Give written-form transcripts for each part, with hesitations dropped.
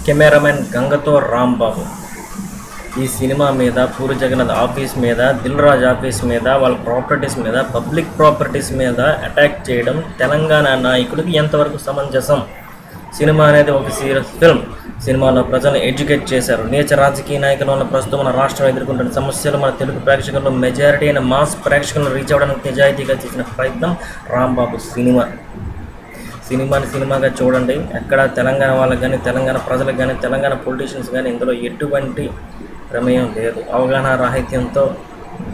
Cameraman గంగతో Rambabu ఈ cinema మీద puri Jagannadh office మీద, దిల్ రాజు ఆఫీస్ మీద, వాళ్ళ ప్రాపర్టీస్ మీద, పబ్లిక్ ప్రాపర్టీస్ మీద అటాక్ చేయడం తెలంగాణ నాయకుడికి ఎంతవరకు సమంజసం? సినిమా అనేది ఒక సీరియస్ ఫిల్మ్. సినిమాలో ప్రజలను ఎడ్యుకేట్ చేశారు. నీచ రాజకీయ నాయకుల వల్ల ప్రస్తుతం మన రాష్ట్రం ఎదుర్కొంటున్న సమస్యలు మన తెలుగు ప్రేక్షకుల్లో మెజారిటీ అయిన మాస్ ప్రేక్షకులను రీచ్ అవ్వడానికి నిజాయితీగా చేసిన ప్రయత్నం రాంబాబు సినిమా. సినిమాగా చూడండి. ఎక్కడ తెలంగాణ వాళ్ళకి కానీ, తెలంగాణ ప్రజలకు కానీ, తెలంగాణ పొలిటీషియన్స్ కానీ ఇందులో ఎటువంటి ప్రమేయం లేదు. అవగాహన రాహిత్యంతో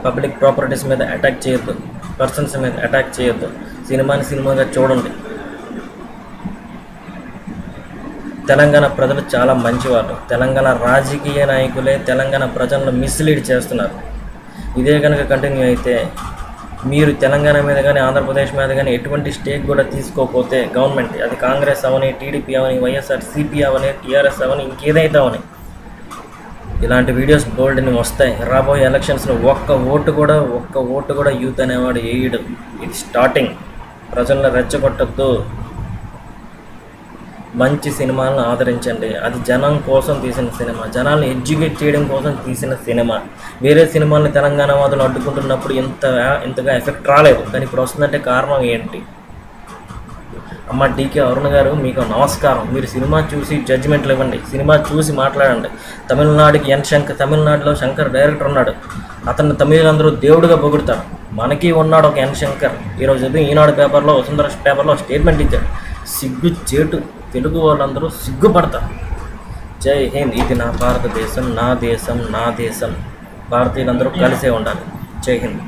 పబ్లిక్ ప్రాపర్టీస్ మీద అటాక్ చేయొద్దు, పర్సన్స్ మీద అటాక్ చేయొద్దు. సినిమాగా చూడండి. తెలంగాణ ప్రజలు చాలా మంచివాళ్ళు. తెలంగాణ రాజకీయ నాయకులే తెలంగాణ ప్రజలను మిస్లీడ్ చేస్తున్నారు. ఇదే కనుక కంటిన్యూ అయితే మీరు తెలంగాణ మీద కానీ, ఆంధ్రప్రదేశ్ మీద కానీ ఎటువంటి స్టేక్ కూడా తీసుకోకపోతే గవర్నమెంట్, అది కాంగ్రెస్ అవని, టీడీపీ అవని, వైఎస్ఆర్సీపీ అవని, టీఆర్ఎస్ అవని, ఇంకేదైతే అవని, ఇలాంటి వీడియోస్ బోల్డ్ని వస్తాయి. రాబోయే ఎలక్షన్స్లో ఒక్క ఓటు కూడా యూత్ అనేవాడు వేయడు. ఇది స్టార్టింగ్. ప్రజలను రెచ్చగొట్టద్దు. మంచి సినిమాలను ఆదరించండి. అది జనం కోసం తీసిన సినిమా, జనాలను ఎడ్యుకేట్ చేయడం కోసం తీసిన సినిమా. వేరే సినిమాలను తెలంగాణ వాదులు అడ్డుకుంటున్నప్పుడు ఇంతగా ఎఫెక్ట్ రాలేదు, కానీ ఇప్పుడు వస్తుందంటే కారణం ఏంటి? అమ్మ డీకే అరుణ్ గారు, మీకు నమస్కారం. మీరు సినిమా చూసి జడ్జిమెంట్లు ఇవ్వండి, సినిమా చూసి మాట్లాడండి. తమిళనాడులో శంకర్ డైరెక్టర్ ఉన్నాడు. అతన్ని తమిళందరూ దేవుడిగా పొగుడుతారు. మనకి ఉన్నాడు ఒక ఎన్ శంకర్. ఈరోజు ఈనాడు పేపర్లో, వసుంధర పేపర్లో స్టేట్మెంట్ ఇచ్చాడు. సిగ్గు చేటు, తెలుగు వాళ్ళందరూ సిగ్గుపడతారు. జై హింద్. ఇది నా భారతదేశం, నా దేశం. భారతీయులందరూ కలిసే ఉండాలి. జై హింద్.